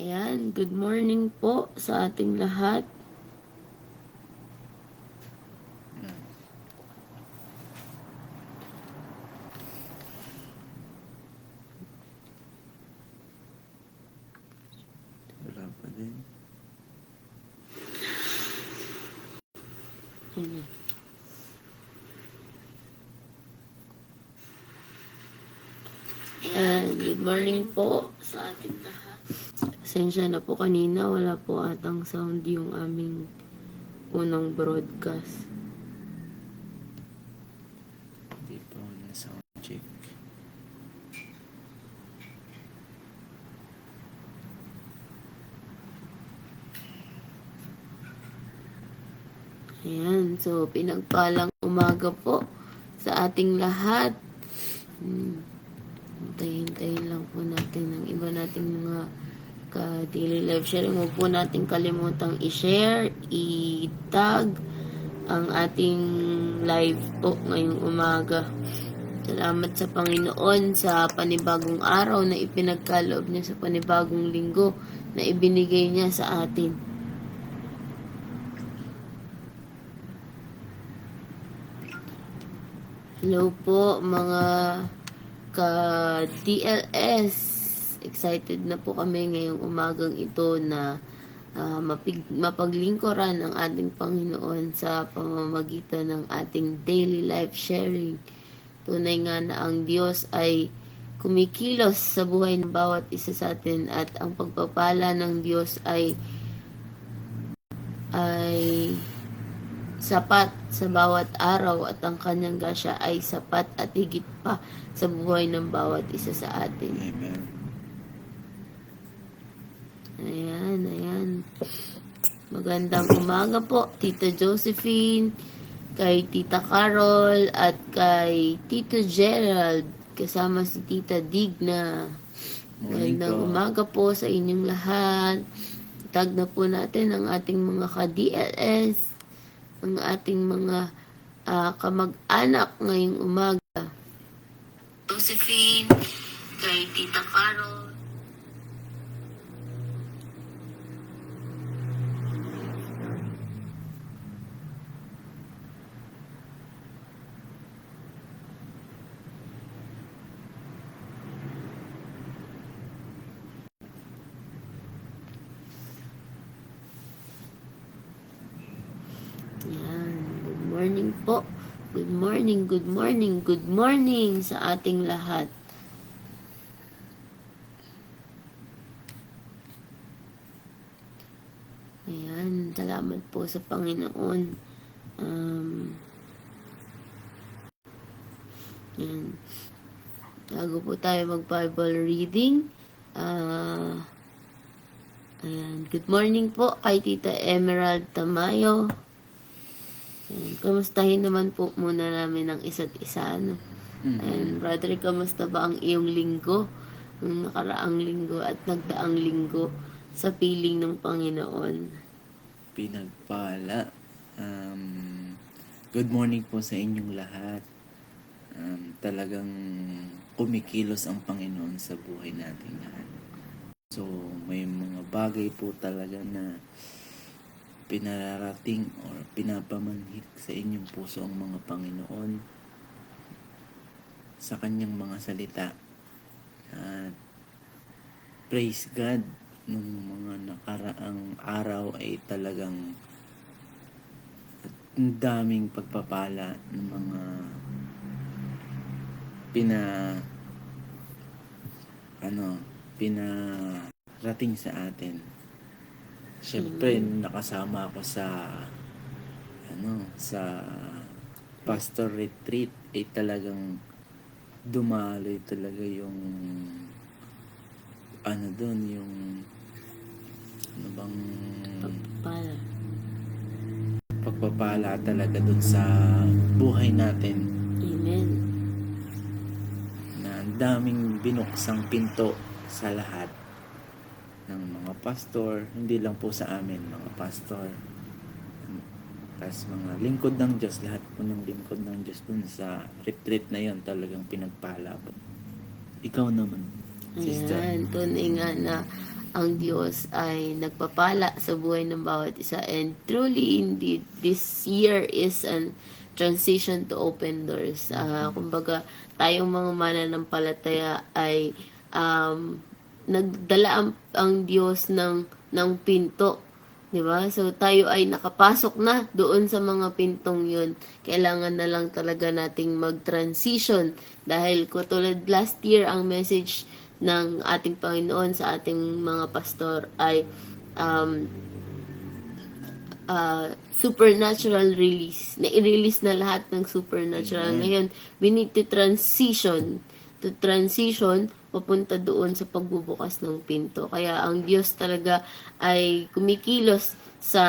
Ayan, good morning po sa ating lahat. Wala pa din. Ayan, good morning po sa ating lahat. Pasensya na po kanina, wala po atang sound yung aming unang broadcast. Hindi pa ako na sound check. Ayan, so pinagpalang umaga po sa ating lahat. Hintayin lang po natin ang iba nating mga ka-daily live sharing. Huwag po natin kalimutang i-share, i-tag ang ating live po ngayong umaga. Salamat sa Panginoon sa panibagong araw na ipinagkaloob niya sa panibagong linggo na ibinigay niya sa atin. Hello po mga ka-DLS. Excited na po kami ngayong umagang ito na mapaglingkuran ang ating Panginoon sa pamamagitan ng ating daily life sharing. Tunay nga na ang Diyos ay kumikilos sa buhay ng bawat isa sa atin at ang pagpapala ng Diyos ay sapat sa bawat araw at ang kanyang grasya ay sapat at higit pa sa buhay ng bawat isa sa atin. Amen. Ayan. Magandang umaga po, Tita Josephine, kay Tita Carol, at kay Tito Gerald, kasama si Tita Digna. Magandang umaga po sa inyong lahat. Tag na po natin ang ating mga ka-DLS, ang ating mga kamag-anak ngayong umaga. Josephine, kay Tita Carol. Yan. Good morning po. Good morning sa ating lahat. Ayan, salamat po sa Panginoon. Yan. Bago po tayo mag-Bible reading. Ayan. Good morning po kay Tita Emerald Tamayo. Ayan. Kamustahin naman po muna namin ang isa't isa. No? And brother, kamusta ba ang iyong linggo? Ang nakaraang linggo at nagdaang linggo sa piling ng Panginoon. Pinagpala. Good morning po sa inyong lahat. Talagang kumikilos ang Panginoon sa buhay nating lahat. So, may mga bagay po talaga na pinararating or pinapamanhik sa inyong puso ang mga Panginoon sa kanyang mga salita. At praise God, nung mga nakaraang araw ay talagang ang daming pagpapala ng mga pinarating sa atin. Siyempre, nakasama ako sa pastor retreat, ay talagang dumaloy talaga yung pagpapala talaga dun sa buhay natin. Amen. Na ang daming binuksang pinto sa lahat ng mga pastor, hindi lang po sa amin, mga pastor, tapos mga lingkod ng Diyos, lahat po ng lingkod ng Diyos dun sa retreat na yon talagang pinagpala po. Ikaw naman, sister. Ayan, tunay nga na ang Diyos ay nagpapala sa buhay ng bawat isa. And truly, indeed, this year is an transition to open doors. Kumbaga, tayong mga mananampalataya ay nagdala ang Diyos ng pinto. 'Di ba? So tayo ay nakapasok na doon sa mga pintong 'yun. Kailangan na lang talaga nating mag-transition dahil katulad last year ang message ng ating Panginoon sa ating mga pastor ay supernatural release. Na-release na lahat ng supernatural. Ngayon, we need to transition papunta doon sa pagbubukas ng pinto. Kaya ang Diyos talaga ay kumikilos sa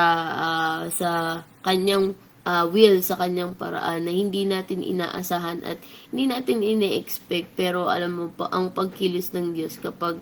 kanyang will, sa kanyang paraan na hindi natin inaasahan at hindi natin ine-expect. Pero alam mo pa, ang pagkilos ng Diyos kapag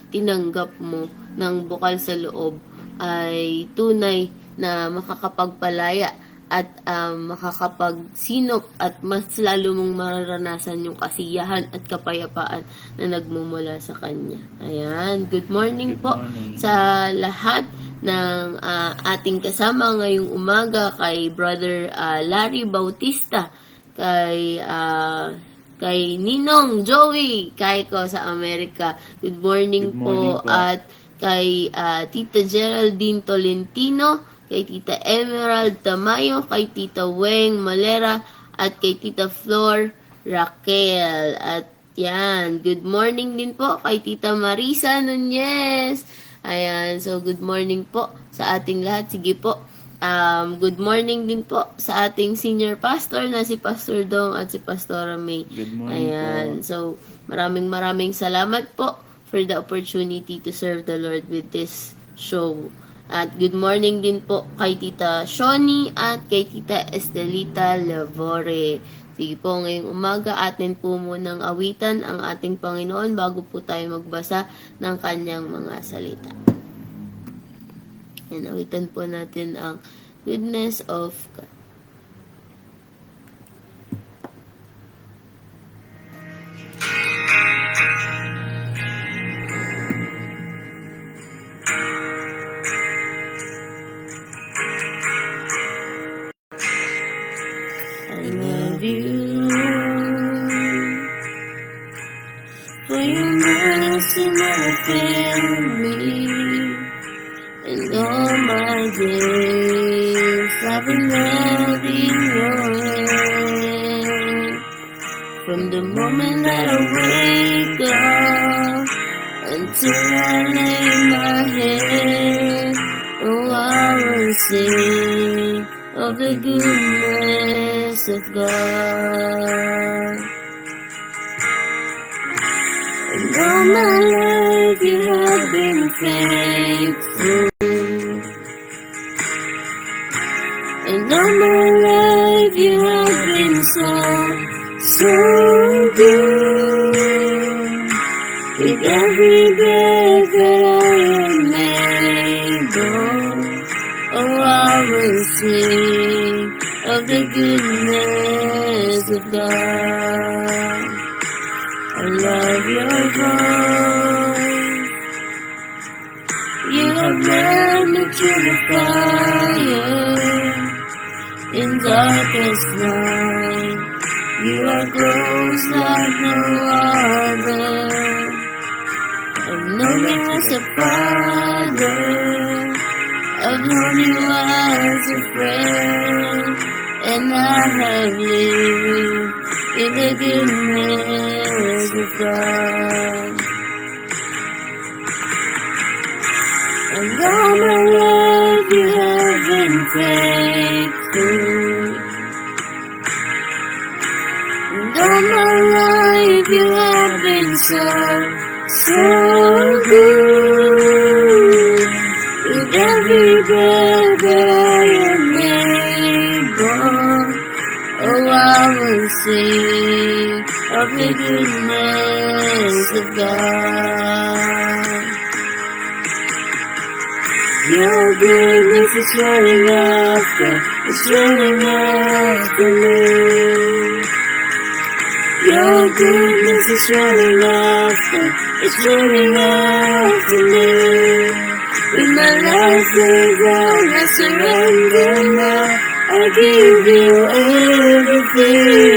tinanggap mo ng bukal sa loob ay tunay na makakapagpalaya at makakapagsinop at mas lalo mong mararanasan yung kasiyahan at kapayapaan na nagmumula sa Kanya. Ayan, good morning po sa lahat ng ating kasama ngayong umaga, kay Brother Larry Bautista, kay Ninong Joey Kaiko sa Amerika. Good morning po. At kay Tita Geraldine Tolentino, kay Tita Emerald Tamayo, kay Tita Weng Malera, at kay Tita Flor Raquel. At yan, good morning din po kay Tita Marisa Nunez. Ayan, so good morning po sa ating lahat. Sige po, good morning din po sa ating senior pastor na si Pastor Dong at si Pastora May. Good morning. Ayan, so maraming salamat po for the opportunity to serve the Lord with this show. At good morning din po kay Tita Shoni at kay Tita Estelita Lavore. Sige po, ngayong umaga atin po munang awitan ang ating Panginoon bago po tayo magbasa ng kanyang mga salita. And awitan po natin ang goodness of God. For your mercy never failed me, and all my days I've been held in your hand. From the moment that I wake up until I lay my head, oh, I will sing of the goodness of God. And all my life you have been faithful. And all my life you have been so good. With every breath that I am able, oh, I will sing of the goodness of God. I love your voice. You have led me to the fire in darkest night. You are close like no other. I've known you as a father. I've known you as a friend. And I have lived in the goodness of God. And all my life you have been faithful. And all my life you have been so good. With every breath that I am able, oh, I will sing of the goodness of God. Your goodness is running after me. Your goodness is running after, it's running after me. With my life laid down, I surrender now. I give you everything.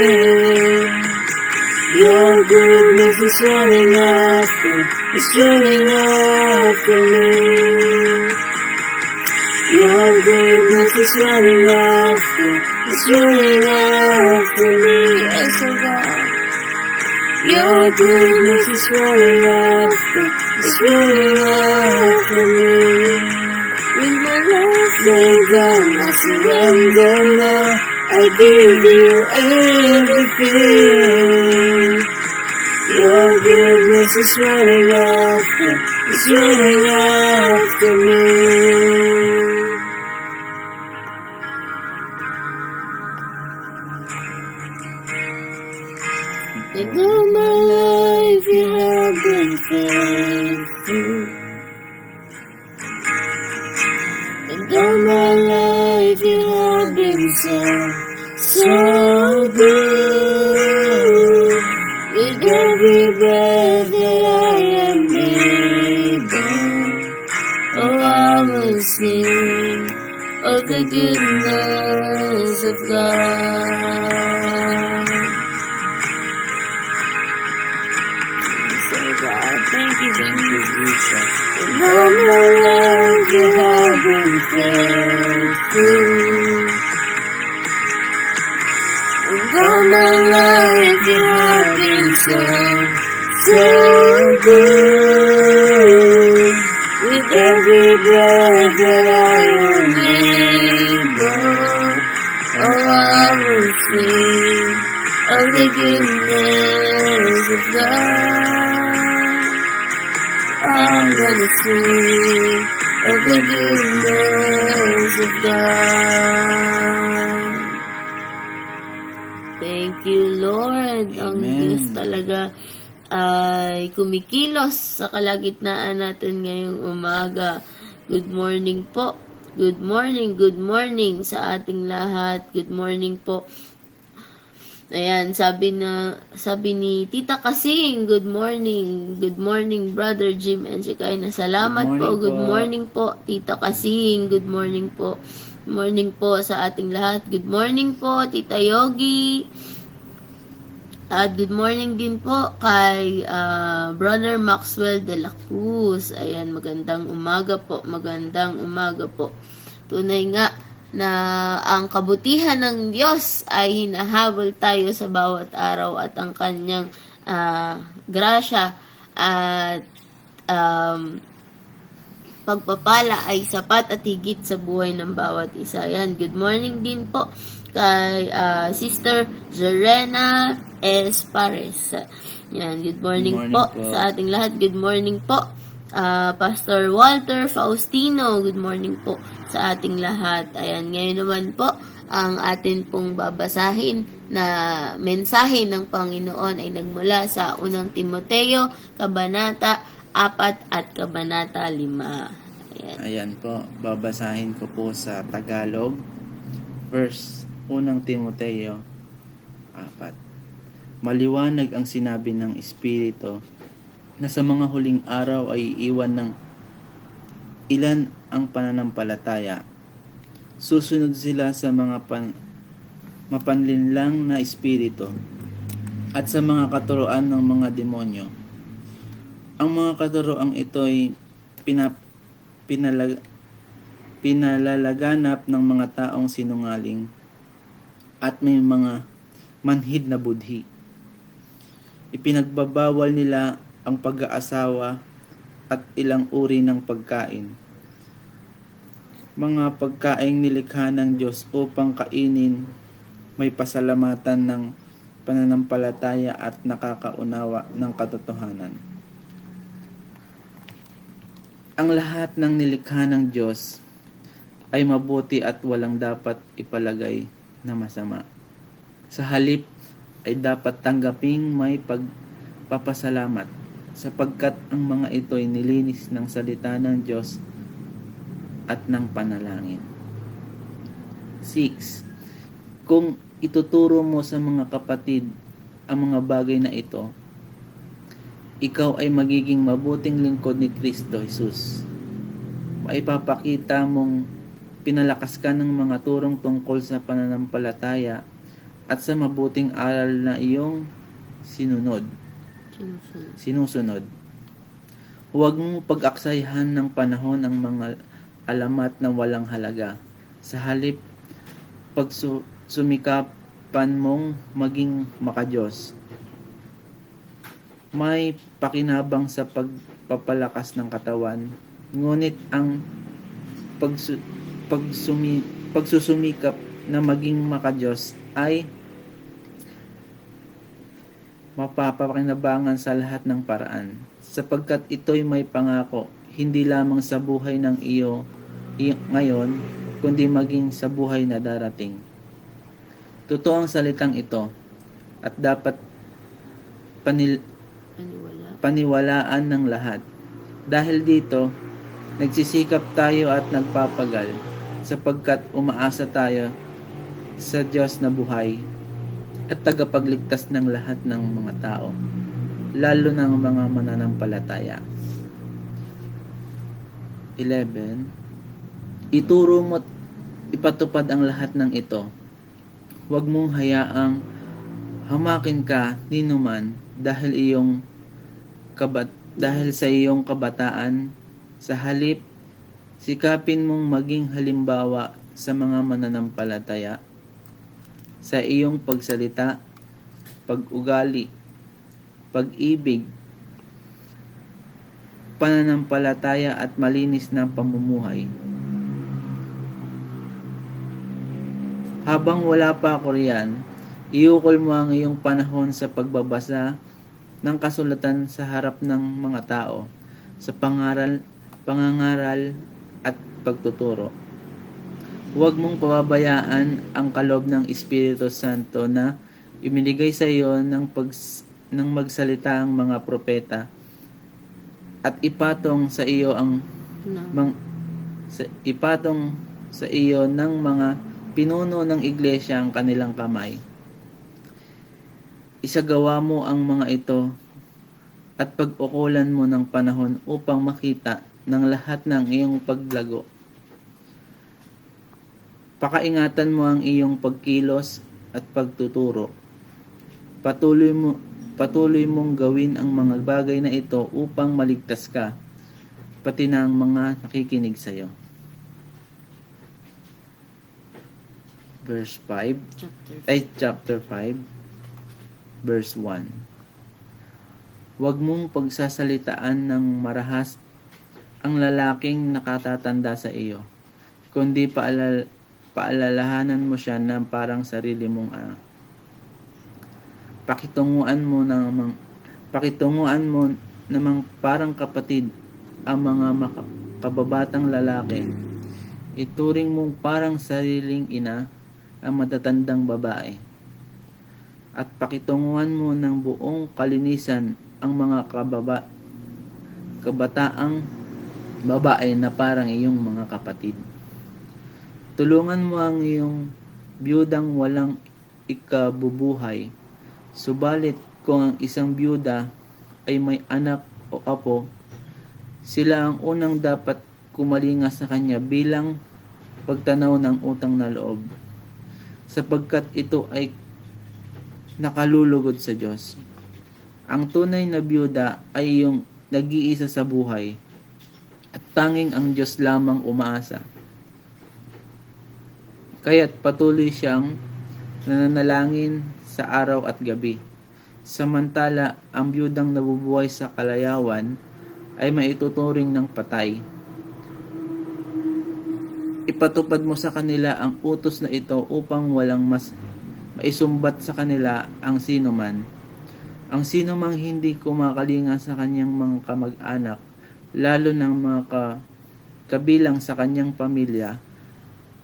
Your goodness is running after, it's running after me. Your goodness is running after, it's running after me. Yes, oh God. Your goodness is running after, it's running after me. With my life laid down, I surrender now. I give you everything. Your goodness is running after, it's running after me. And all my life you have been faithful. And all my life you have been so, so good. With every breath that I am able, oh I will sing of the goodness of God. So God, thank you, Jesus. And all my life you have been faithful. And all my life you have been so, so good. With every breath that I am able, oh I will sing of the goodness of God. I'm gonna sing of the goodness of God. Thank you, Lord. Ang Amen. Diyos talaga ay kumikilos sa kalagitnaan natin ngayong umaga. Good morning po. Good morning sa ating lahat. Good morning po. Ayan, sabi ni Tita Kasing, good morning. Good morning, Brother Jim and Shekinah. Salamat po. Good morning po, Tita Kasing. Good morning po. Good morning po sa ating lahat. Good morning po, Tita Yogi. At good morning din po kay Brother Maxwell de la Cruz. Ayan, magandang umaga po. Magandang umaga po. Tunay nga na ang kabutihan ng Diyos ay hinahabol tayo sa bawat araw at ang kanyang grasya at pagpapala ay sapat at higit sa buhay ng bawat isa. Yan, good morning din po kay Sister Zorena Espares. Yan, good morning, po sa ating lahat. Good morning po Pastor Walter Faustino, good morning po sa ating lahat. Ayan, ngayon naman po, ang atin pong babasahin na mensahe ng Panginoon ay nagmula sa unang Timoteo, Kabanata 4 at Kabanata 5. Ayan. Ayan po, babasahin ko po sa Tagalog, verse unang Timoteo 4. Maliwanag ang sinabi ng Espiritu na sa mga huling araw ay iiwan ng ilan ang pananampalataya. Susunod sila sa mga mapanlinlang na espiritu at sa mga katuroan ng mga demonyo. Ang mga katuroang ito ay pinalalaganap ng mga taong sinungaling at may mga manhid na budhi. Ipinagbabawal nila ang pag-aasawa at ilang uri ng pagkain. Mga pagkaing nilikha ng Diyos upang kainin, may pasalamatan ng pananampalataya at nakakaunawa ng katotohanan. Ang lahat ng nilikha ng Diyos ay mabuti at walang dapat ipalagay na masama. Sa halip ay dapat tanggaping may pagpapasalamat sapagkat ang mga ito ay nilinis ng salita ng Diyos at ng panalangin. 6. Kung ituturo mo sa mga kapatid ang mga bagay na ito, ikaw ay magiging mabuting lingkod ni Kristo Jesus. Maipapakita mong pinalakas ka ng mga turong tungkol sa pananampalataya at sa mabuting aral na iyong sinusunod. Huwag mong pag-aksayahan ng panahon ang mga alamat na walang halaga. Sa halip, sumikapan mong maging makadiyos. May pakinabang sa pagpapalakas ng katawan, ngunit ang pagsusumikap na maging makadiyos ay mapapakinabangan sa lahat ng paraan, sapagkat ito'y may pangako, hindi lamang sa buhay ng iyo ngayon, kundi maging sa buhay na darating. Totoo ang salitang ito, at dapat paniwalaan ng lahat. Dahil dito, nagsisikap tayo at nagpapagal, sapagkat umaasa tayo sa Diyos na buhay at tagapagligtas ng lahat ng mga tao, lalo ng mga mananampalataya. 11. Ituro mo't ipatupad ang lahat ng ito. Huwag mong hayaang hamakin ka ninuman dahil sa iyong kabataan. Sa halip, sikapin mong maging halimbawa sa mga mananampalataya sa iyong pagsalita, pag-ugali, pag-ibig, pananampalataya at malinis na pamumuhay. Habang wala pa ako riyan, iukol mo ang iyong panahon sa pagbabasa ng kasulatan sa harap ng mga tao, sa pangangaral at pagtuturo. Huwag mong pababayaan ang kaloob ng Espiritu Santo na ibinigay sa iyo ng magsalita ang mga propeta at ipatong sa iyo ng mga pinuno ng iglesia ang kanilang kamay. Isagawa mo ang mga ito at pag-ukulan mo ng panahon upang makita ng lahat ng iyong paglago. Pakaingatan mo ang iyong pagkilos at pagtuturo. Patuloy mong gawin ang mga bagay na ito upang maligtas ka, pati na ang mga nakikinig sa iyo. Chapter 5, verse 1. Huwag mong pagsasalitaan ng marahas ang lalaking nakatatanda sa iyo, kundi paalalahanan mo siya na parang sarili mong anak. Pakitunguan mo namang parang kapatid ang mga kababatang lalaki. Ituring mong parang sariling ina ang matatandang babae. At pakitunguan mo ng buong kalinisan ang mga kabataang babae na parang iyong mga kapatid. Tulungan mo ang iyong biyudang walang ikabubuhay. Subalit kung ang isang biyuda ay may anak o apo, sila ang unang dapat kumalinga sa kanya bilang pagtanaw ng utang na loob, sapagkat ito ay nakalulugod sa Diyos. Ang tunay na biyuda ay yung nag-iisa sa buhay at tanging ang Diyos lamang umaasa. Kaya't patuloy siyang nananalangin sa araw at gabi. Samantala, ang biyudang nabubuhay sa kalayawan ay maituturing ng patay. Ipatupad mo sa kanila ang utos na ito upang walang mas maisumbat sa kanila ang sinuman. Ang sinumang hindi kumakalinga sa kanyang mga kamag-anak, lalo ng mga kabilang sa kanyang pamilya,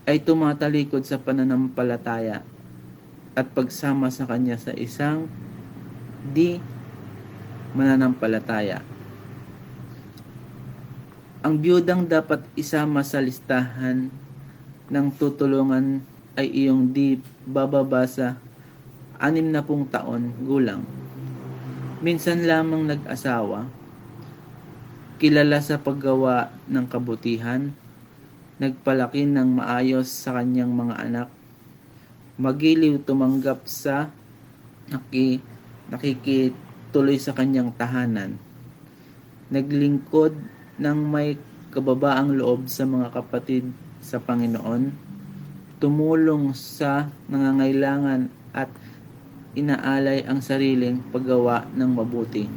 ay tumatalikod sa pananampalataya at pagsama sa kanya sa isang di mananampalataya. Ang biyudang dapat isama sa listahan ng tutulungan ay iyong di bababasa 60 taon gulang. Minsan lamang nag-asawa, kilala sa paggawa ng kabutihan, nagpalaki ng maayos sa kanyang mga anak, magiliw tumanggap sa nakikituloy sa kanyang tahanan, naglingkod ng may kababaang loob sa mga kapatid sa Panginoon, tumulong sa nangangailangan at inaalay ang sariling paggawa ng mabuti.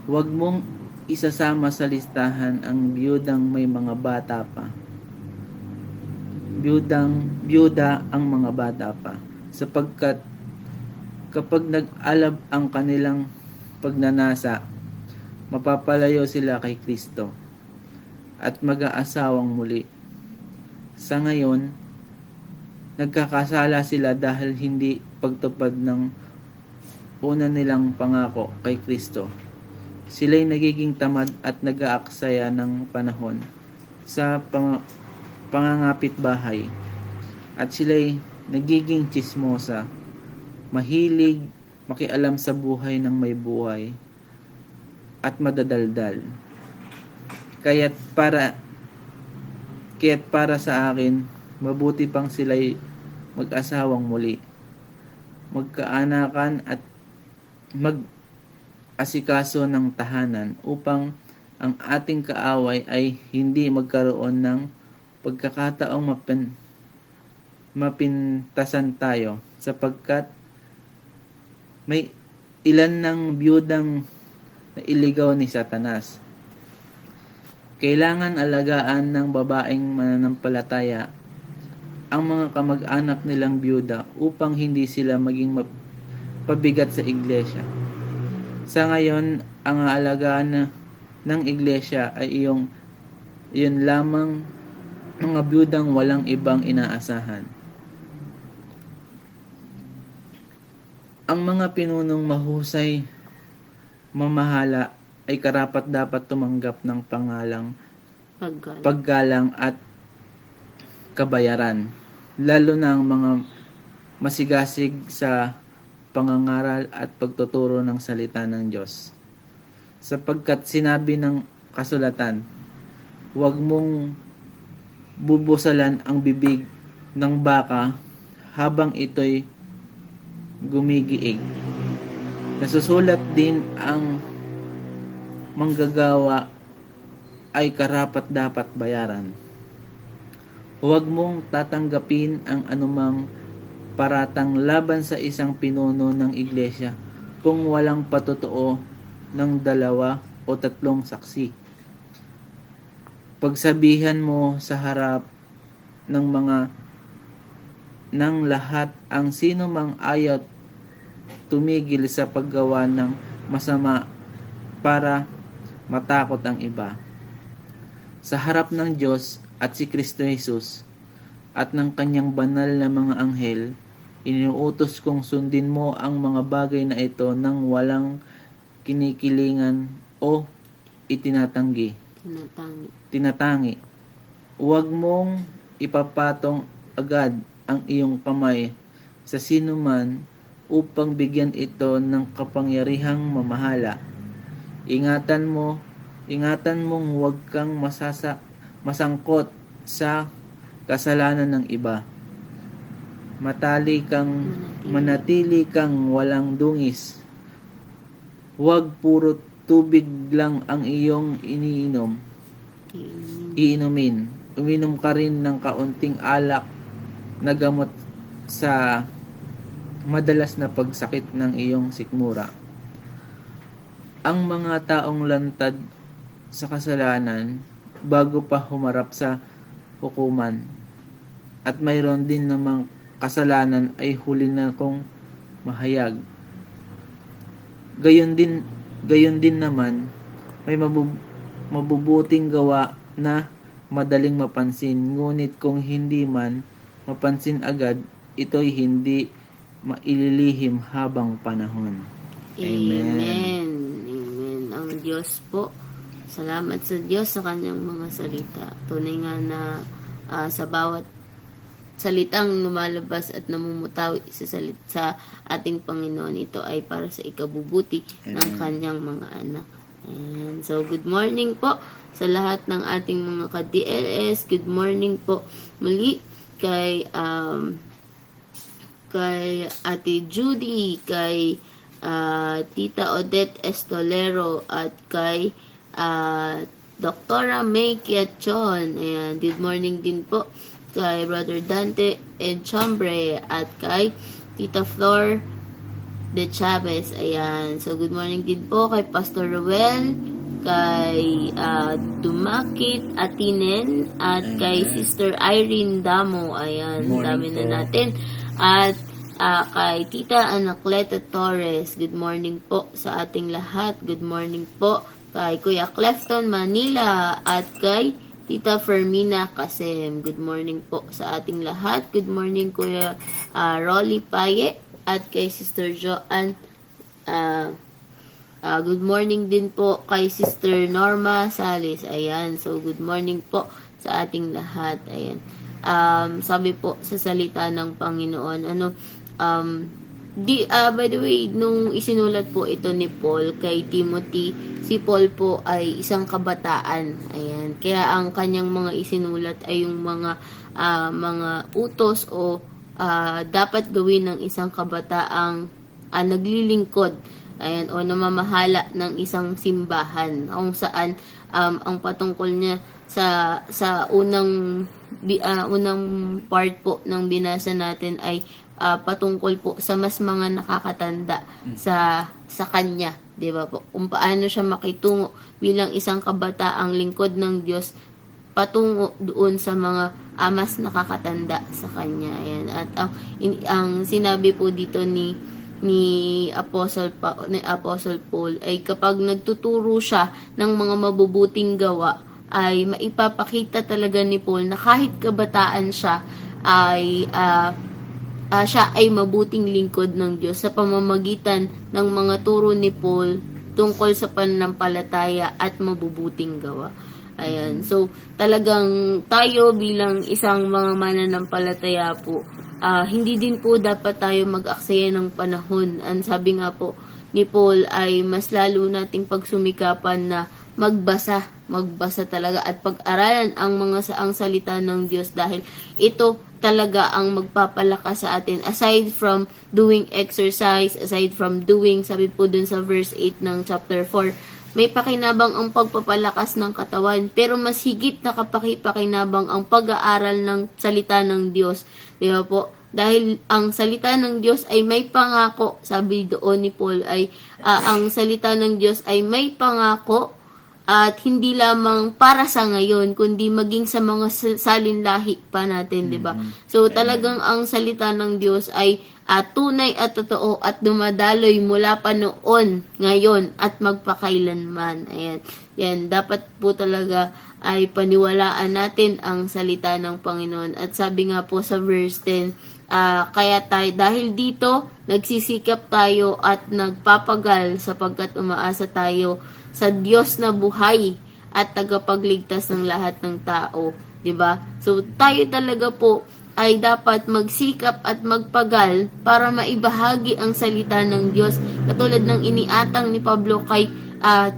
Huwag mong isasama sa listahan ang biyudang may mga bata pa. Biyuda ang mga bata pa, sapagkat kapag nag-alab ang kanilang pagnanasa, mapapalayo sila kay Kristo at mag-aasawang muli. Sa ngayon, nagkakasala sila dahil hindi pagtupad ng una nilang pangako kay Kristo. Sila'y nagiging tamad at nag-aaksaya ng panahon sa pangangapit bahay, at sila'y nagiging tsismosa, mahilig makialam sa buhay ng may buhay, at madadaldal. Kaya't para sa akin, mabuti pang sila'y mag-asawang muli, magkaanakan at mag-asikaso ng tahanan upang ang ating kaaway ay hindi magkaroon ng pagkakataong mapintasan tayo, sapagkat may ilan ng biyudang na iligaw ni Satanas. Kailangan alagaan ng babaeng mananampalataya ang mga kamag-anak nilang biyuda upang hindi sila maging pabigat sa iglesia. Sa ngayon, ang aalagaan ng iglesia ay iyon lamang mga biyudang walang ibang inaasahan. Ang mga pinunong mahusay mamahala ay karapat-dapat tumanggap ng pangalang paggalang at kabayaran, lalo na ang mga masigasig sa pangangaral at pagtuturo ng salita ng Diyos. Sapagkat sinabi ng kasulatan, huwag mong bubusalan ang bibig ng baka habang ito'y gumigiig. Nasusulat din ang manggagawa ay karapat-dapat bayaran. Huwag mong tatanggapin ang anumang paratang laban sa isang pinuno ng iglesia kung walang patotoo ng 2 o 3 saksi. Pagsabihan mo sa harap ng lahat ang sino mang ayaw tumigil sa paggawa ng masama para matakot ang iba. Sa harap ng Diyos at si Kristo Jesus at ng kanyang banal na mga anghel, iniuutos kong sundin mo ang mga bagay na ito nang walang kinikilingan o tinatangi. Huwag mong ipapatong agad ang iyong kamay sa sino man upang bigyan ito ng kapangyarihang mamahala. Ingatan mong huwag kang masangkot sa kasalanan ng iba. Manatili kang walang dungis. Huwag puro tubig lang ang iyong iinumin. Uminom ka rin ng kaunting alak na gamot sa madalas na pagsakit ng iyong sikmura. Ang mga taong lantad sa kasalanan bago pa humarap sa hukuman, at mayroon din namang kasalanan ay huli na kong mahayag. Gayon din naman, may mabubuting gawa na madaling mapansin, ngunit kung hindi man mapansin agad, ito'y hindi maililihim habang panahon. Amen. Ang Diyos po, salamat sa Diyos sa kanyang mga salita. Tunay nga na sa bawat salitang lumalabas at namumutawi sa ating Panginoon, ito ay para sa ikabubuti ng kanyang mga anak. Ayan. So, good morning po sa lahat ng ating mga ka-DLS. Good morning po muli kay Ate Judy, kay Tita Odette Estolero, at kay Doktora May Kiachon. Ayan, good morning din po kay Brother Dante Chambre at kay Tita Flor de Chavez. Ayan, so good morning din po kay Pastor Ruel, kay Dumakit Atinen, at kay Sister Irene Damo. Ayan, dami na natin. At kay Tita Anacleta Torres, good morning po sa ating lahat. Good morning po kay Kuya Clefton Manila at kay Tita Fermina Kasem. Good morning po sa ating lahat. Good morning Kuya Rolly Paye at kay Sister Joanne. Good morning din po kay Sister Norma Salis. Ayan, so good morning po sa ating lahat. Ayan. Sabi po sa salita ng Panginoon, by the way, nung isinulat po ito ni Paul kay Timothy, si Paul po ay isang kabataan. Ayan. Kaya ang kanyang mga isinulat ay yung mga utos o dapat gawin ng isang kabataang naglilingkod, ayan, o namamahala ng isang simbahan, kung saan ang patungkol niya sa unang part po ng binasa natin ay patungkol po sa mas mga nakakatanda sa kanya, 'di ba po? Kung paano siya makitungo bilang isang kabataang lingkod ng Diyos patungo doon sa mga mas nakakatanda sa kanya. Ayan. At ang sinabi po dito ni Apostle Paul ay kapag nagtuturo siya ng mga mabubuting gawa, ay maipapakita talaga ni Paul na kahit kabataan siya ay siya ay mabuting lingkod ng Diyos sa pamamagitan ng mga turo ni Paul tungkol sa pananampalataya at mabubuting gawa. Ayan. So, talagang tayo bilang isang mga mananampalataya po, hindi din po dapat tayo mag-aksaya ng panahon. Ang sabi nga po ni Paul ay mas lalo nating pagsumikapan na magbasa talaga at pag-aralan ang salita ng Diyos, dahil ito talaga ang magpapalakas sa atin. Aside from doing exercise, aside from doing, sabi po dun sa verse 8 ng chapter 4, may pakinabang ang pagpapalakas ng katawan, pero mas higit na kapakipakinabang ang pag-aaral ng salita ng Diyos. Di ba po? Dahil ang salita ng Diyos ay may pangako, sabi doon ni Paul, ay ang salita ng Diyos ay may pangako at hindi lamang para sa ngayon, kundi maging sa mga salinlahi pa natin, di ba? So talagang ang salita ng Diyos ay tunay at totoo at dumadaloy mula pa noon, ngayon at magpakailanman. Ayan. Yan, dapat po talaga ay paniwalaan natin ang salita ng Panginoon. At sabi nga po sa verse 10, kaya tayo, dahil dito, nagsisikap tayo at nagpapagal sapagkat umaasa tayo sa Diyos na buhay at tagapagligtas ng lahat ng tao, 'di ba? So tayo talaga po ay dapat magsikap at magpagal para maibahagi ang salita ng Diyos, katulad ng iniatang ni Pablo kay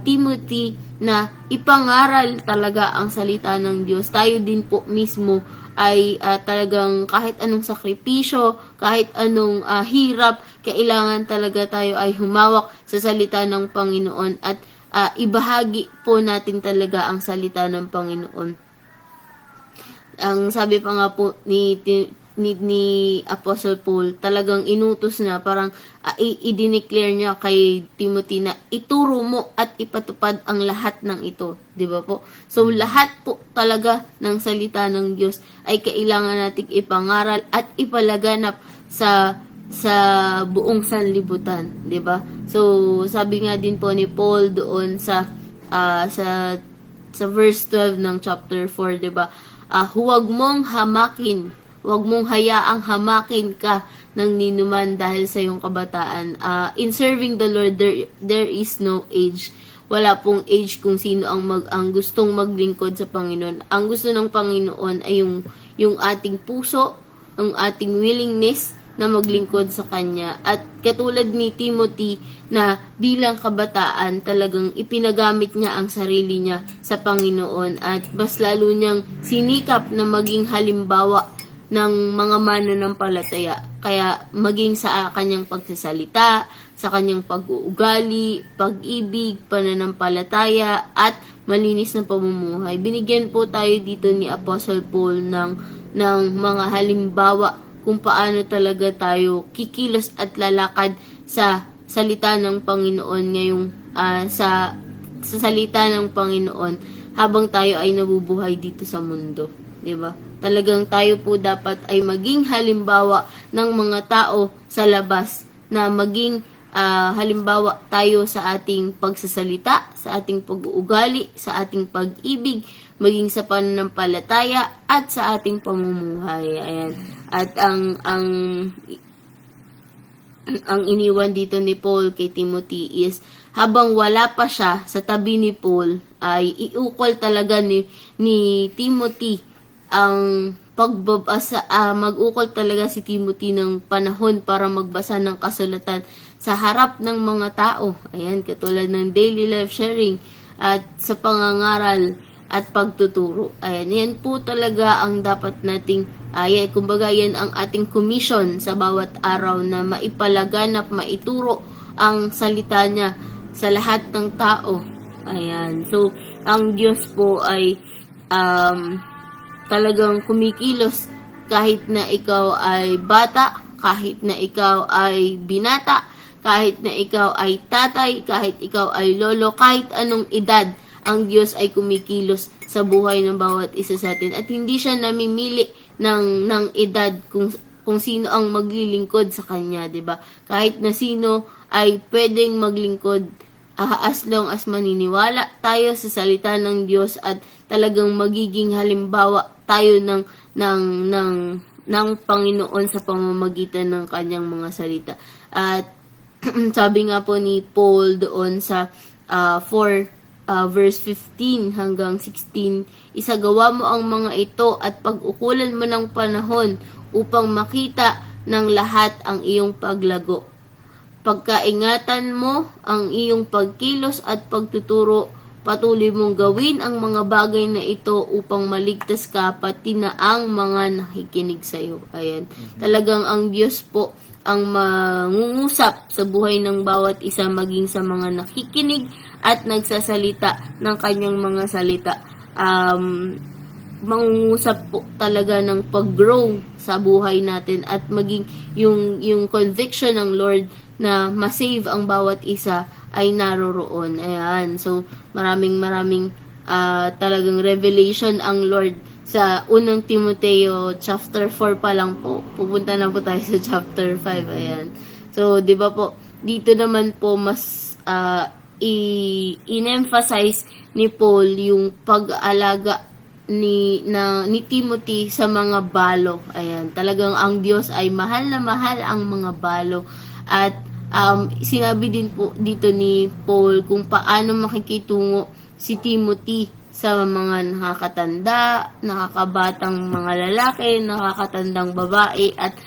Timothy na ipangaral talaga ang salita ng Diyos. Tayo din po mismo ay talagang kahit anong sakripisyo, kahit anong hirap, kailangan talaga tayo ay humawak sa salita ng Panginoon at ibahagi po natin talaga ang salita ng Panginoon. Ang sabi pa nga po ni Apostle Paul, talagang inutos na, parang i-declare niya kay Timothy na ituro mo at ipatupad ang lahat ng ito, 'di ba po? So lahat po talaga ng salita ng Diyos ay kailangan nating ipangaral at ipalaganap sa buong sanlibutan, 'di ba? So sabi nga din po ni Paul doon sa verse 12 ng chapter 4, 'di ba? Huwag mong hayaang hamakin ka ng ninuman dahil sa iyong kabataan. In serving the Lord, there is no age. Wala pong age kung sino ang gustong maglingkod sa Panginoon. Ang gusto ng Panginoon ay yung ating puso, ang ating willingness na maglingkod sa Kanya. At katulad ni Timothy na bilang kabataan talagang ipinagamit niya ang sarili niya sa Panginoon at mas lalo niyang sinikap na maging halimbawa ng mga mananampalataya. Kaya maging sa kanyang pagsasalita, sa kanyang pag-uugali, pag-ibig, pananampalataya, at malinis na pamumuhay. Binigyan po tayo dito ni Apostle Paul ng mga halimbawa kung paano talaga tayo kikilos at lalakad sa salita ng Panginoon ngayong sa salita ng Panginoon habang tayo ay nabubuhay dito sa mundo, 'di ba? Talagang tayo po dapat ay maging halimbawa ng mga tao sa labas na maging halimbawa tayo sa ating pagsasalita, sa ating pag-uugali, sa ating pag-ibig, maging sa pananampalataya at sa ating pamumuhay. Ayan. At ang iniwan dito ni Paul kay Timothy is habang wala pa siya sa tabi ni Paul ay iukol talaga ni Timothy ang pagbabasa, mag-ukol talaga si Timothy ng panahon para magbasa ng kasulatan sa harap ng mga tao. Ayan, katulad ng daily life sharing at sa pangangaral at pagtuturo. Ayan, yan po talaga ang dapat nating, kumbaga yan ang ating commission sa bawat araw na maipalaganap, maituro ang salita niya sa lahat ng tao. Ayan, so ang Diyos po ay talagang kumikilos kahit na ikaw ay bata, kahit na ikaw ay binata, kahit na ikaw ay tatay, kahit ikaw ay lolo, kahit anong edad, ang Diyos ay kumikilos sa buhay ng bawat isa sa atin. At hindi siya namimili ng edad kung sino ang maglilingkod sa Kanya, 'di ba? Kahit na sino ay pwedeng maglingkod as long as maniniwala tayo sa salita ng Diyos at talagang magiging halimbawa tayo ng Panginoon sa pamamagitan ng Kanyang mga salita. At sabi nga po ni Paul doon sa 4 verse 15 hanggang 16, isagawa mo ang mga ito at pag-ukulan mo ng panahon upang makita ng lahat ang iyong paglago. Pagkaingatan mo ang iyong pagkilos at pagtuturo, patuloy mong gawin ang mga bagay na ito upang maligtas ka pati na ang mga nakikinig sa iyo. Ayan. Talagang ang Diyos po ang mangungusap sa buhay ng bawat isa, maging sa mga nakikinig at nagsasalita ng kanyang mga salita. Mangungusap po talaga ng pag-grow sa buhay natin at maging yung conviction ng Lord na ma-save ang bawat isa ay naroroon. Ayan. So, maraming talagang revelation ang Lord sa unang Timoteo chapter 4 pa lang po. Pupunta na po tayo sa chapter 5. Ayan. So, di ba po, dito naman po mas in-emphasize ni Paul yung pag-aalaga ni Timothy sa mga balo. Ayan. Talagang ang Diyos ay mahal na mahal ang mga balo. At sinabi din po dito ni Paul kung paano makikitungo si Timothy sa mga nakakatanda, nakakabatang mga lalaki, nakakatandang babae, at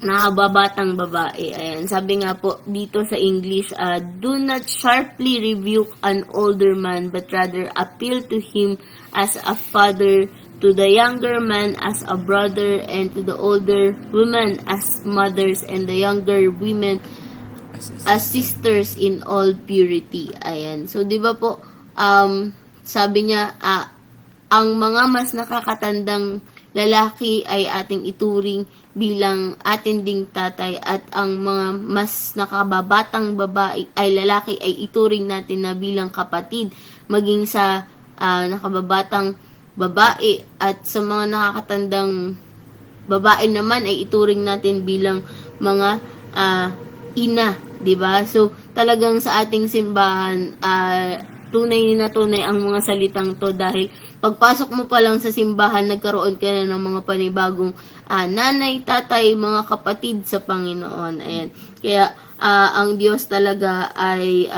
nakababatang babae. Ayan, sabi nga po dito sa English, do not sharply rebuke an older man, but rather appeal to him as a father, to the younger man as a brother, and to the older women as mothers, and the younger women as sisters in all purity. Ayan. So, di ba po, sabi niya, ang mga mas nakakatandang lalaki ay ating ituring bilang atin ding tatay, at ang mga mas nakababatang babae ay lalaki ay ituring natin na bilang kapatid, maging sa nakababatang babae, at sa mga nakakatandang babae naman ay ituring natin bilang mga ina, 'di ba? So talagang sa ating simbahan tunay na tunay ang mga salitang to, dahil pagpasok mo pa lang sa simbahan nagkaroon ka na ng mga panibagong nanay, tatay, mga kapatid sa Panginoon. Ayan. Kaya ang Diyos talaga ay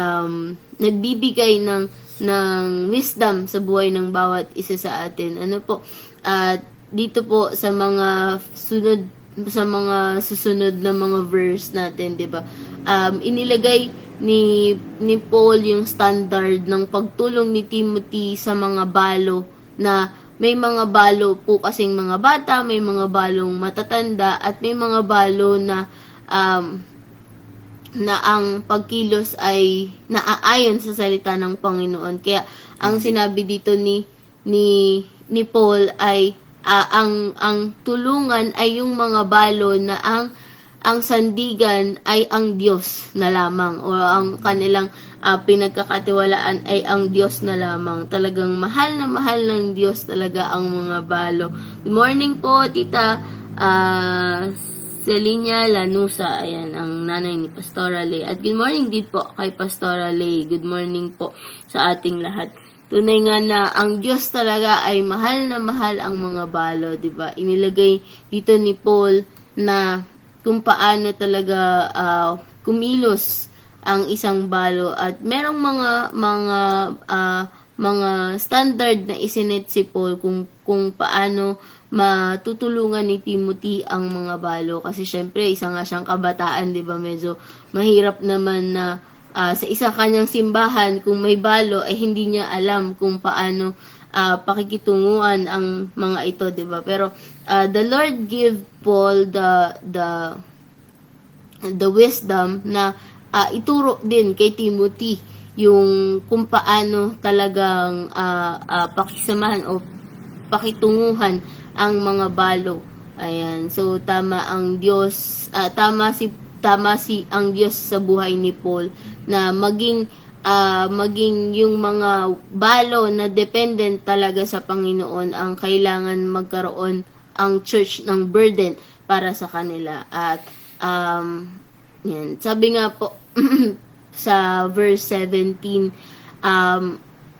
nagbibigay ng wisdom sa buhay ng bawat isa sa atin. Ano po? At dito po sa mga susunod na mga verse natin, 'di ba? Inilagay ni Paul yung standard ng pagtulong ni Timothy sa mga balo, na may mga balo po kasing mga bata, may mga balong matatanda, at may mga balo um, na ang pagkilos ay naaayon sa salita ng Panginoon. Kaya ang sinabi dito ni Paul ay ang tulungan ay yung mga balo na ang sandigan ay ang Diyos na lamang, o ang kanilang pinagkakatiwalaan ay ang Diyos na lamang. Talagang mahal na mahal ng Diyos talaga ang mga balo. Good morning po, Tita Celinia Lanusa. Ayan, ang nanay ni Pastora Lay. At good morning din po kay Pastora Lay. Good morning po sa ating lahat. Tunay nga na ang Diyos talaga ay mahal na mahal ang mga balo, 'di ba? Inilagay dito ni Paul na kung paano talaga kumilos ang isang balo, at merong mga standard na isinet si Paul kung paano matutulungan ni Timothy ang mga balo, kasi syempre isa nga siyang kabataan, 'di ba? Medyo mahirap naman na sa isa kanyang simbahan, kung may balo ay hindi niya alam kung paano pakikitunguan ang mga ito, 'di ba? Pero the Lord give Paul the wisdom na ituro din kay Timothy yung kung paano talagang pakisamahan o pakitunguhan ang mga balo. Ayan. So tama ang Diyos, tama si ang Diyos sa buhay ni Paul na maging yung mga balo na dependent talaga sa Panginoon ang kailangan magkaroon ang church ng burden para sa kanila. At yan, sabi nga po sa verse 17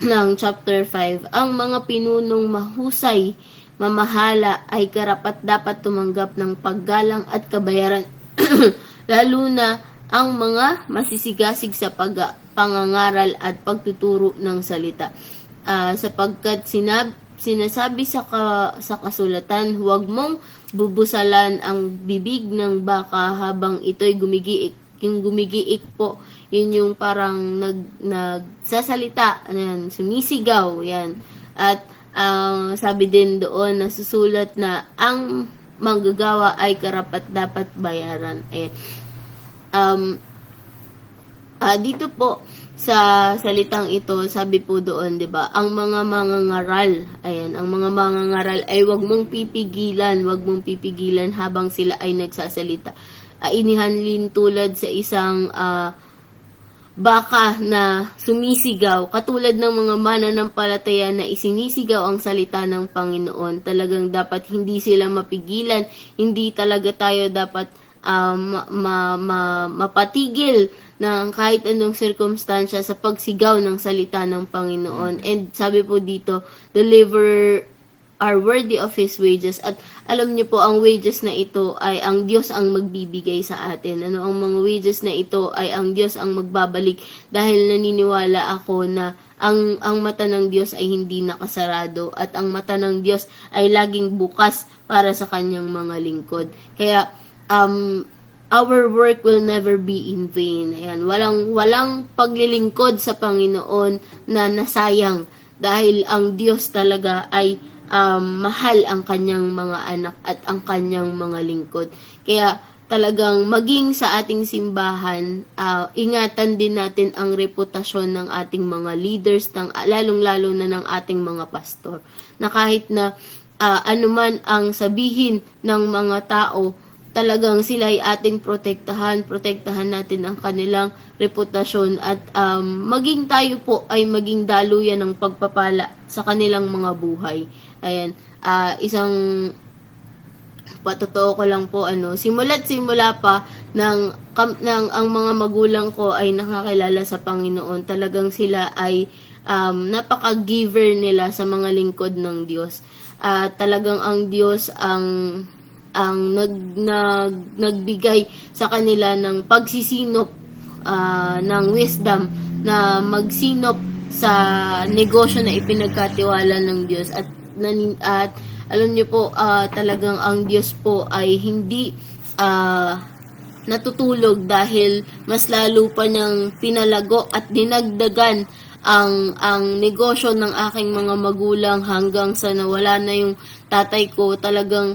ng chapter 5, ang mga pinunong mahusay, mamahala ay karapat dapat tumanggap ng paggalang at kabayaran lalo na ang mga masisigasig sa pangangaral at pagtuturo ng salita. Sapagkat sinasabi sa kasulatan, huwag mong bubusalan ang bibig ng baka habang ito'y gumigiik. Yung gumigiik po, yun yung parang nagsasalita, yan, sumisigaw, yan. At sabi din doon, nasusulat na ang manggagawa ay karapat dapat bayaran. Dito po sa salitang ito, sabi po doon, 'di ba? Ang mga mangangaral, ayan, ang mga mangangaral ay wag mong pipigilan habang sila ay nagsasalita. Inihanlin tulad sa isang baka na sumisigaw, katulad ng mga mananampalataya na isinisigaw ang salita ng Panginoon. Talagang dapat hindi sila mapigilan, hindi talaga tayo dapat mapatigil ng kahit anong sirkumstansya sa pagsigaw ng salita ng Panginoon. And sabi po dito, deliver are worthy of His wages. At alam niyo po, ang wages na ito ay ang Diyos ang magbibigay sa atin. Ang mga wages na ito ay ang Diyos ang magbabalik, dahil naniniwala ako na ang mata ng Diyos ay hindi nakasarado, at ang mata ng Diyos ay laging bukas para sa kanyang mga lingkod. Kaya our work will never be in vain. Ayan, walang paglilingkod sa Panginoon na nasayang, dahil ang Diyos talaga ay mahal ang kanyang mga anak at ang kanyang mga lingkod. Kaya talagang maging sa ating simbahan, ingatan din natin ang reputasyon ng ating mga leaders, lalong-lalo na ng ating mga pastor. Na kahit na anuman ang sabihin ng mga tao, talagang sila ay ating protektahan natin ang kanilang reputasyon, at maging tayo po ay maging daluyan ng pagpapala sa kanilang mga buhay. Ayan, isang patotoo ko lang po, simula pa ang mga magulang ko ay nakakilala sa Panginoon. Talagang sila ay napaka-giver nila sa mga lingkod ng Diyos. Talagang ang Diyos ang nagbigay sa kanila ng pagsisinop ng wisdom na magsinop sa negosyo na ipinagkatiwala ng Diyos, at Alam niyo po, talagang ang Diyos po ay hindi natutulog dahil mas lalo pa niyang pinalago at dinagdagan ang negosyo ng aking mga magulang hanggang sa nawala na yung tatay ko. Talagang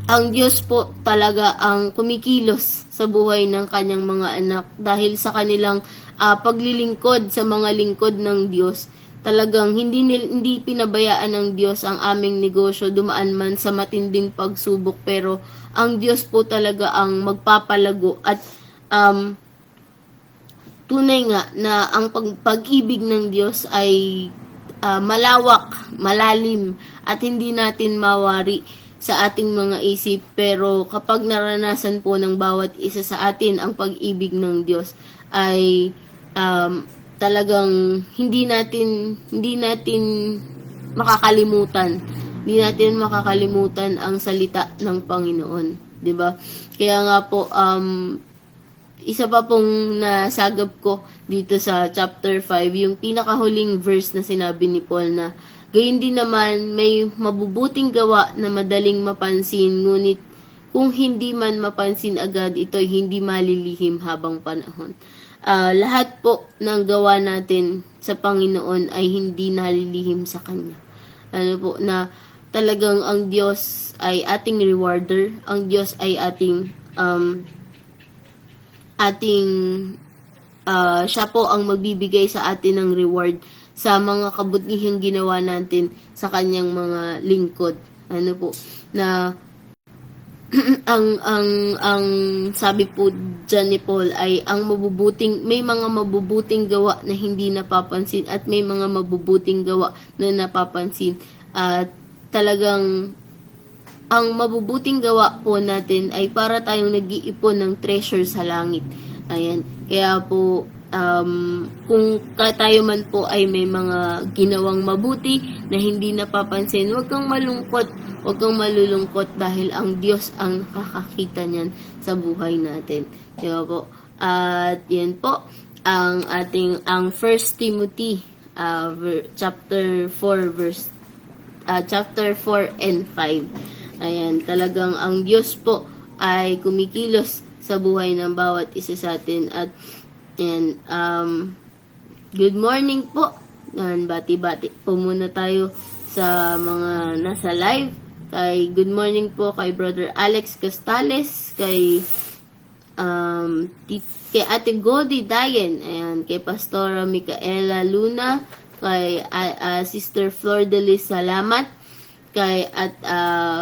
ang Diyos po talaga ang kumikilos sa buhay ng kanyang mga anak dahil sa kanilang paglilingkod sa mga lingkod ng Diyos. Talagang hindi pinabayaan ng Diyos ang aming negosyo dumaan man sa matinding pagsubok, pero ang Diyos po talaga ang magpapalago at tunay nga na ang pag-ibig ng Diyos ay malawak, malalim at hindi natin mawari sa ating mga isip, pero kapag naranasan po ng bawat isa sa atin ang pag-ibig ng Diyos ay talagang hindi natin makakalimutan. Hindi natin makakalimutan ang salita ng Panginoon, 'di ba? Kaya nga po isa pa pong nasagap ko dito sa chapter 5, yung pinakahuling verse na sinabi ni Paul na gayon din naman may mabubuting gawa na madaling mapansin, ngunit kung hindi man mapansin agad, ito'y hindi malilihim habang panahon. Lahat po ng gawa natin sa Panginoon ay hindi nalilihim sa Kanya. Ano po, na talagang ang Diyos ay ating rewarder, ang Diyos ay ating siya po ang magbibigay sa atin ng reward sa mga kabutihang ginawa natin sa kanyang mga lingkod. Ano po, na ang sabi po dyan ni Paul ay may mga mabubuting gawa na hindi napapansin at may mga mabubuting gawa na napapansin. At talagang ang mabubuting gawa po natin ay para tayong nag-iipon ng treasure sa langit. Ayan. Kaya po, kung tayo man po ay may mga ginawang mabuti na hindi napapansin, huwag kang malungkot, huwag kang malulungkot dahil ang Diyos ang kakakita niyan sa buhay natin. Diba po? At yan po, ang 1 Timothy chapter 4 and 5. Ayan, talagang ang Diyos po ay kumikilos sa buhay ng bawat isa sa atin. At yan, good morning po. Yan, bati-bati po muna tayo sa mga nasa live. Good morning po kay Brother Alex Costales, kay Ate Godi Dayen, ayan, kay Pastora Micaela Luna, kay Sister Flor de Lis Salamat, kay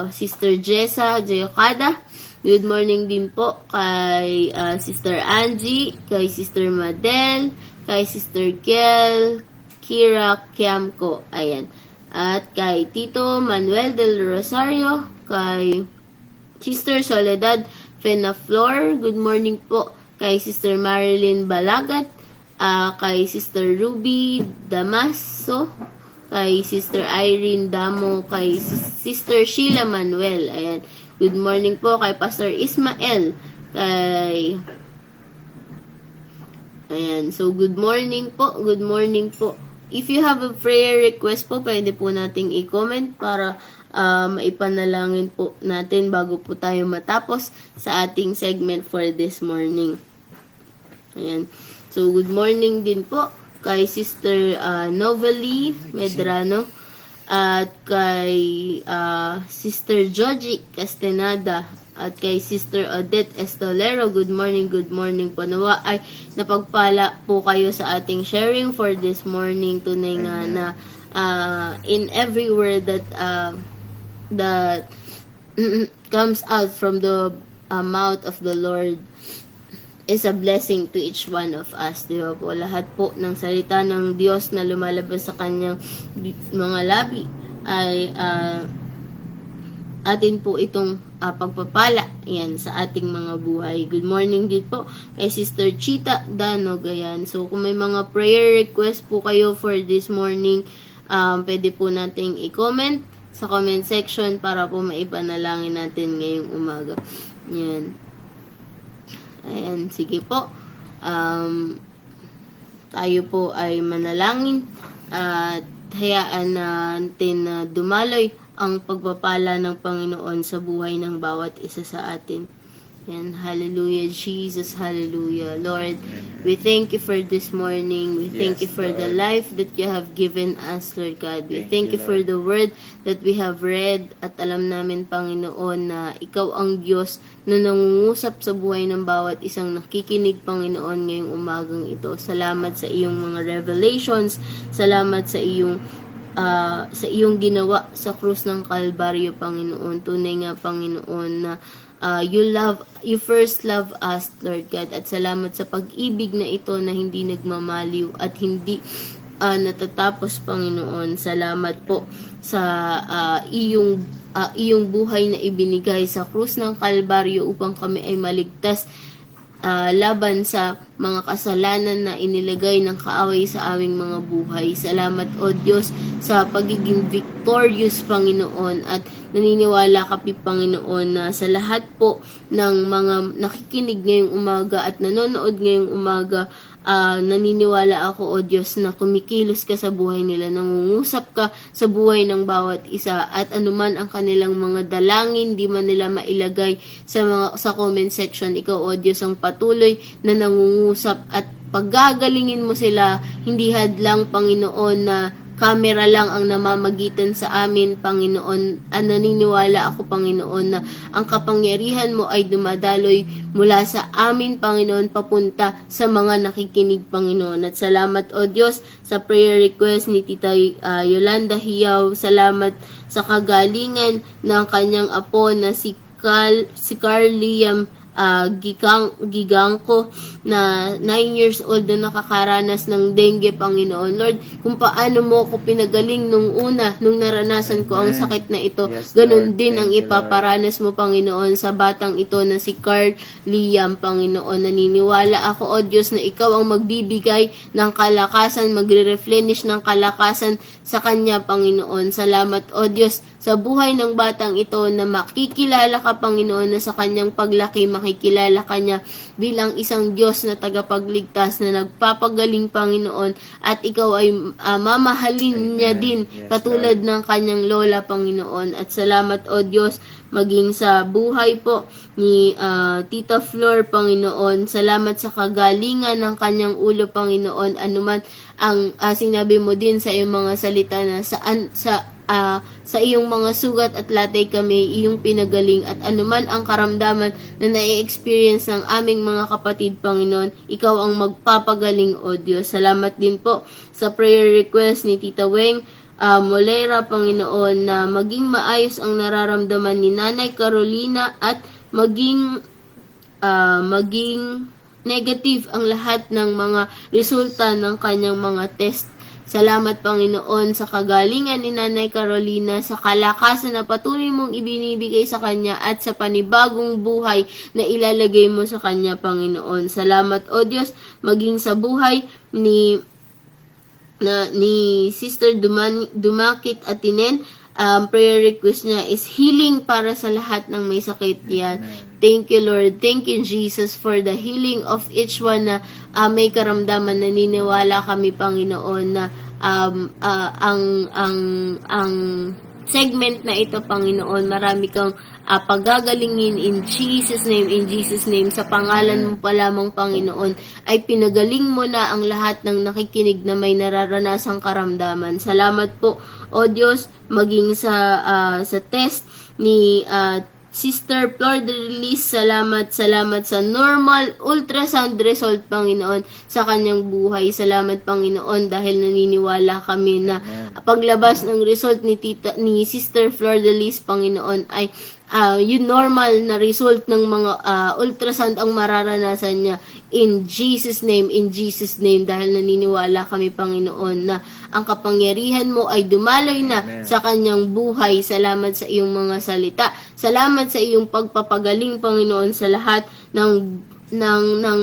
Sister Jessa Jayokada. Good morning din po kay Sister Angie, kay Sister Madel, kay Sister Kel, Kira Kiamko, ayan. At kay Tito Manuel del Rosario, kay Sister Soledad Fenaflor, good morning po kay Sister Marilyn Balagat, kay Sister Ruby Damaso, kay Sister Irene Damo, kay Sister Sheila Manuel. Ayan. Good morning po kay Pastor Ismael. Ayan. So, good morning po. Good morning po. If you have a prayer request po, pwede po nating i-comment para maipanalangin po natin bago po tayo matapos sa ating segment for this morning. Ayan. So, good morning din po kay Sister Novely Medrano at kay Sister Joji Castaneda at kay Sister Odette Estolero. Good morning po. Nawa ay napagpala po kayo sa ating sharing for this morning. Tunay nga na in every word that comes out from the mouth of the Lord is a blessing to each one of us, di ba po? Lahat po ng salita ng Diyos na lumalabas sa kanyang mga labi ay atin po itong pagpapala yan sa ating mga buhay. Good morning din po kay Sister Chita Danog, ayan. So kung may mga prayer request po kayo for this morning, pwede po nating i-comment sa comment section para po maipanalangin natin ngayong umaga. Yan. Ayan, sige po. Tayo po ay manalangin at hayaan natin na dumaloy ang pagpapala ng Panginoon sa buhay ng bawat isa sa atin. And hallelujah, Jesus, hallelujah. Lord, we thank you for this morning. We thank Yes, you for the Lord. life that you have given us, Lord God. We Thank thank you, you for Lord. the word that we have read. At alam namin, Panginoon, na ikaw ang Diyos na nangungusap sa buhay ng bawat isang nakikinig, Panginoon, ngayong umagang ito. Salamat sa iyong mga revelations. Salamat sa iyong ginawa sa krus ng Kalbaryo, Panginoon. Tunay nga, Panginoon, na you first love us, Lord God. At salamat sa pag-ibig na ito na hindi nagmamaliw at hindi natatapos, Panginoon. Salamat po sa iyong buhay na ibinigay sa krus ng Kalbaryo upang kami ay maligtas laban sa mga kasalanan na inilagay ng kaaway sa aming mga buhay. Salamat, O Diyos, sa pagiging victorious, Panginoon, at naniniwala kami, Panginoon, na sa lahat po ng mga nakikinig ngayong umaga at nanonood ngayong umaga, naniniwala ako, O Diyos, na kumikilos ka sa buhay nila, nangungusap ka sa buhay ng bawat isa, at anuman ang kanilang mga dalangin, di man nila mailagay sa comment section, ikaw, O Diyos, ang patuloy na nangungusap at paggagalingin mo sila, hindi hadlang, Panginoon, na camera lang ang namamagitan sa amin, Panginoon. Naniniwala ako, Panginoon, na ang kapangyarihan mo ay dumadaloy mula sa amin, Panginoon, papunta sa mga nakikinig, Panginoon. At salamat, O Diyos, sa prayer request ni Tita Yolanda Hiyaw. Salamat sa kagalingan ng kanyang apo na si Carl Liam Gigangko na 9 years old na nakakaranas ng dengue, Panginoon. Lord, kung paano mo ako pinagaling nung naranasan ko ang sakit na ito, Yes, ganun Lord. din ang Thank you, ipaparanas mo, Panginoon, sa batang ito na si Carl Liam, Panginoon. Naniniwala ako, O Diyos, na ikaw ang magbibigay ng kalakasan, magre-replenish ng kalakasan sa kanya, Panginoon. Salamat, O Diyos, sa buhay ng batang ito na makikilala ka, Panginoon, na sa kanyang paglaki, makikilala ka niya bilang isang Diyos na tagapagligtas na nagpapagaling, Panginoon, at ikaw ay mamahalin niya din Yes, katulad ng kanyang lola, Panginoon. At salamat, O Diyos, maging sa buhay po ni Tita Flor, Panginoon. Salamat sa kagalingan ng kanyang ulo, Panginoon. Anuman ang sinabi mo din sa iyong mga salita na sa iyong mga sugat at latay kami iyong pinagaling, at anuman ang karamdaman na nai-experience ng aming mga kapatid, Panginoon, ikaw ang magpapagaling, O Diyos. Salamat din po sa prayer request ni Tita Weng Molera, Panginoon, na maging maayos ang nararamdaman ni Nanay Carolina at maging negative ang lahat ng mga resulta ng kanyang mga test. Salamat, Panginoon, sa kagalingan ni Nanay Carolina, sa kalakasan na patuloy mong ibinibigay sa kanya at sa panibagong buhay na ilalagay mo sa kanya, Panginoon. Salamat, O Diyos, maging sa buhay ni Sister Dumakit Atinen. Prayer request niya is healing para sa lahat ng may sakit yan. Thank you, Lord. Thank you, Jesus, for the healing of each one na may karamdaman. Naniniwala kami, Panginoon, na ang segment na ito, Panginoon, marami kang pagagalingin in Jesus' name, sa pangalan mo pa lamang, Panginoon, ay pinagaling mo na ang lahat ng nakikinig na may nararanasang karamdaman. Salamat po, O Diyos, maging sa test ni Sister Flor de Release. Salamat sa normal ultrasound result, Panginoon, sa kanyang buhay. Salamat, Panginoon, dahil naniniwala kami na paglabas ng result ni Sister Flor de Release, Panginoon, ay yung normal na result ng mga ultrasound ang mararanasan niya in Jesus' name, dahil naniniwala kami, Panginoon, na ang kapangyarihan mo ay dumaloy na sa kanyang buhay. Salamat sa iyong mga salita. Salamat sa iyong pagpapagaling, Panginoon, sa lahat ng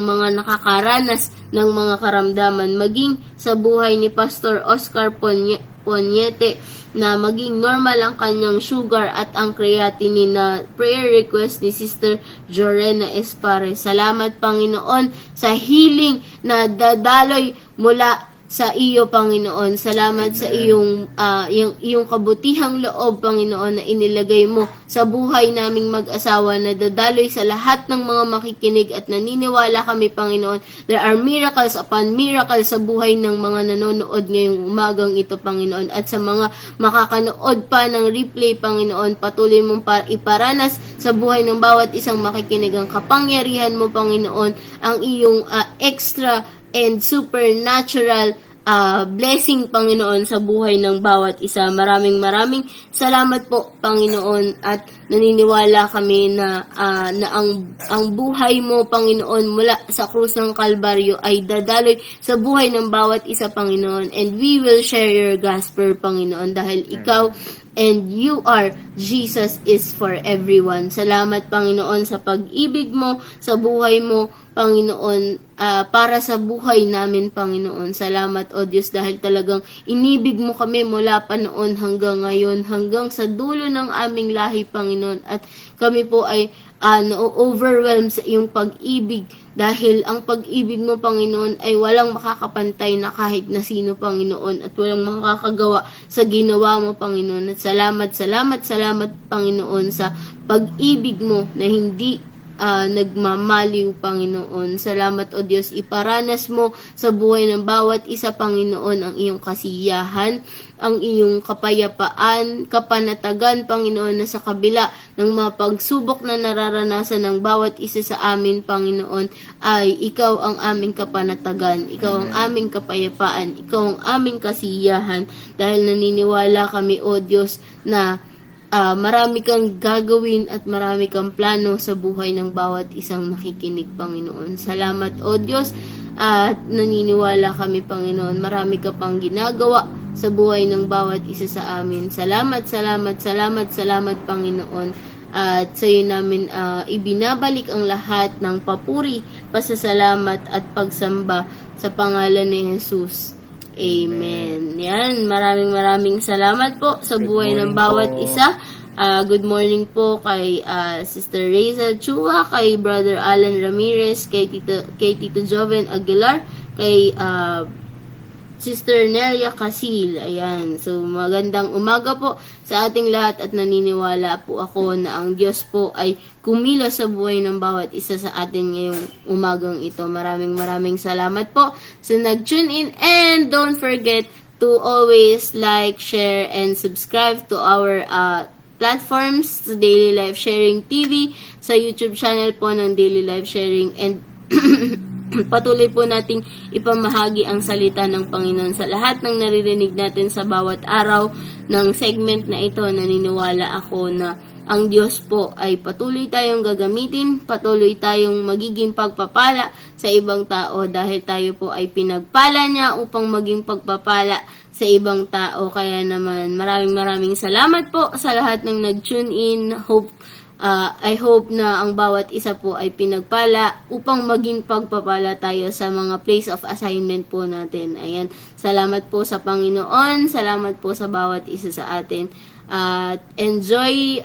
mga nakakaranas ng mga karamdaman, maging sa buhay ni Pastor Oscar Ponyete, na maging normal ang kanyang sugar at ang creatinine, na prayer request ni Sister Jorena Espare. Salamat, Panginoon, sa healing na dadaloy mula sa iyo, Panginoon. Salamat sa iyong iyong kabutihang loob, Panginoon, na inilagay mo sa buhay naming mag-asawa na dadaloy sa lahat ng mga makikinig at naniniwala kami, Panginoon. There are miracles upon miracles sa buhay ng mga nanonood ngayong umagang ito, Panginoon. At sa mga makakanood pa ng replay, Panginoon, patuloy mong iparanas sa buhay ng bawat isang makikinig ang kapangyarihan mo, Panginoon, ang iyong extra and supernatural blessing, Panginoon, sa buhay ng bawat isa. Maraming salamat po, Panginoon, at naniniwala kami na ang buhay mo, Panginoon, mula sa krus ng Kalbaryo ay dadaloy sa buhay ng bawat isa, Panginoon, and we will share your gospel, Panginoon, dahil ikaw and you are Jesus is for everyone. Salamat, Panginoon, sa pag-ibig mo, sa buhay mo, Panginoon, para sa buhay namin, Panginoon. Salamat, O Diyos, dahil talagang inibig mo kami mula pa noon hanggang ngayon, hanggang sa dulo ng aming lahi, Panginoon. At kami po ay na-overwhelm sa iyong pag-ibig, dahil ang pag-ibig mo, Panginoon, ay walang makakapantay na kahit na sino, Panginoon, at walang makakagawa sa ginawa mo, Panginoon. At salamat, Panginoon, sa pag-ibig mo na hindi nagmamaliw, Panginoon. Salamat, O Diyos, iparanas mo sa buhay ng bawat isa, Panginoon, ang iyong kasiyahan, ang iyong kapayapaan, kapanatagan, Panginoon, na sa kabila ng mga pagsubok na nararanasan ng bawat isa sa amin, Panginoon, ay ikaw ang aming kapanatagan, ikaw ang aming kapayapaan, ikaw ang aming kasiyahan, dahil naniniwala kami, O Diyos, na marami kang gagawin at marami kang plano sa buhay ng bawat isang makikinig, Panginoon. Salamat, O Diyos, at naniniwala kami, Panginoon, marami ka pang ginagawa sa buhay ng bawat isa sa amin. Salamat, Panginoon. At sa iyo namin ibinabalik ang lahat ng papuri, pasasalamat at pagsamba sa pangalan ni Jesus. Amen. Yan, maraming salamat po sa buhay ng bawat isa. Good morning po kay Sister Reza Chua, kay Brother Alan Ramirez, kay Tito Joven Aguilar, kay Sister Nelia Casil. Ayan. So, magandang umaga po sa ating lahat at naniniwala po ako na ang Diyos po ay kumilos sa buhay ng bawat isa sa atin ngayong umagang ito. Maraming salamat po sa nag-tune in, and don't forget to always like, share, and subscribe to our platforms, sa Daily Life Sharing TV, sa YouTube channel po ng Daily Life Sharing, and patuloy po nating ipamahagi ang salita ng Panginoon sa lahat ng naririnig natin sa bawat araw ng segment na ito. Naniniwala ako na ang Diyos po ay patuloy tayong gagamitin, patuloy tayong magiging pagpapala sa ibang tao, dahil tayo po ay pinagpala niya upang maging pagpapala sa ibang tao. Kaya naman maraming salamat po sa lahat ng nag-tune in. I hope na ang bawat isa po ay pinagpala upang maging pagpapala tayo sa mga place of assignment po natin. Ayan. Salamat po sa Panginoon. Salamat po sa bawat isa sa atin. Enjoy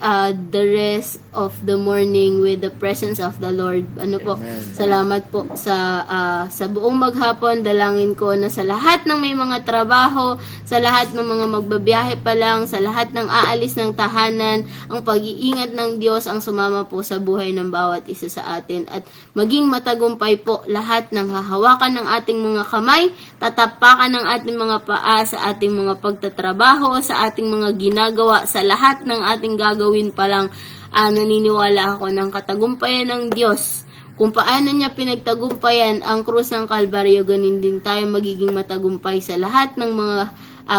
the rest of the morning with the presence of the Lord. Ano po? Amen. Salamat po sa buong maghapon. Dalangin ko na sa lahat ng may mga trabaho, sa lahat ng mga magbabiyahe pa lang, sa lahat ng aalis ng tahanan, ang pag-iingat ng Diyos ang sumama po sa buhay ng bawat isa sa atin, at maging matagumpay po lahat ng hahawakan ng ating mga kamay, tatapakan ng ating mga paa sa ating mga pagtatrabaho, sa ating mga ginagawa, sa lahat ng ating gagawin pa lang. Naniniwala ako ng katagumpayan ng Diyos. Kung paano niya pinagtagumpayan ang krus ng Kalbaryo, ganun din tayo magiging matagumpay sa lahat ng mga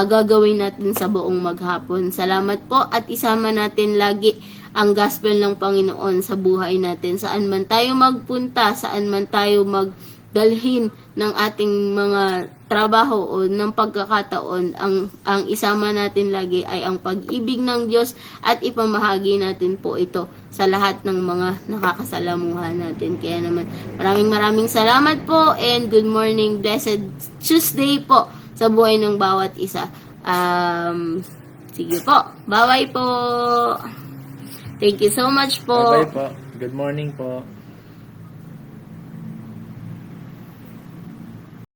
gagawin natin sa buong maghapon. Salamat po, at isama natin lagi ang gospel ng Panginoon sa buhay natin. Saan man tayo magpunta, saan man tayo magdalhin ng ating mga trabaho o ng pagkakataon, ang isama natin lagi ay ang pag-ibig ng Diyos, at ipamahagi natin po ito sa lahat ng mga nakakasalamuhan natin. Kaya naman maraming salamat po, and good morning, blessed Tuesday po sa buhay ng bawat isa. Sige po, bye-bye po. Thank you so much po. Bye-bye po. Good morning po.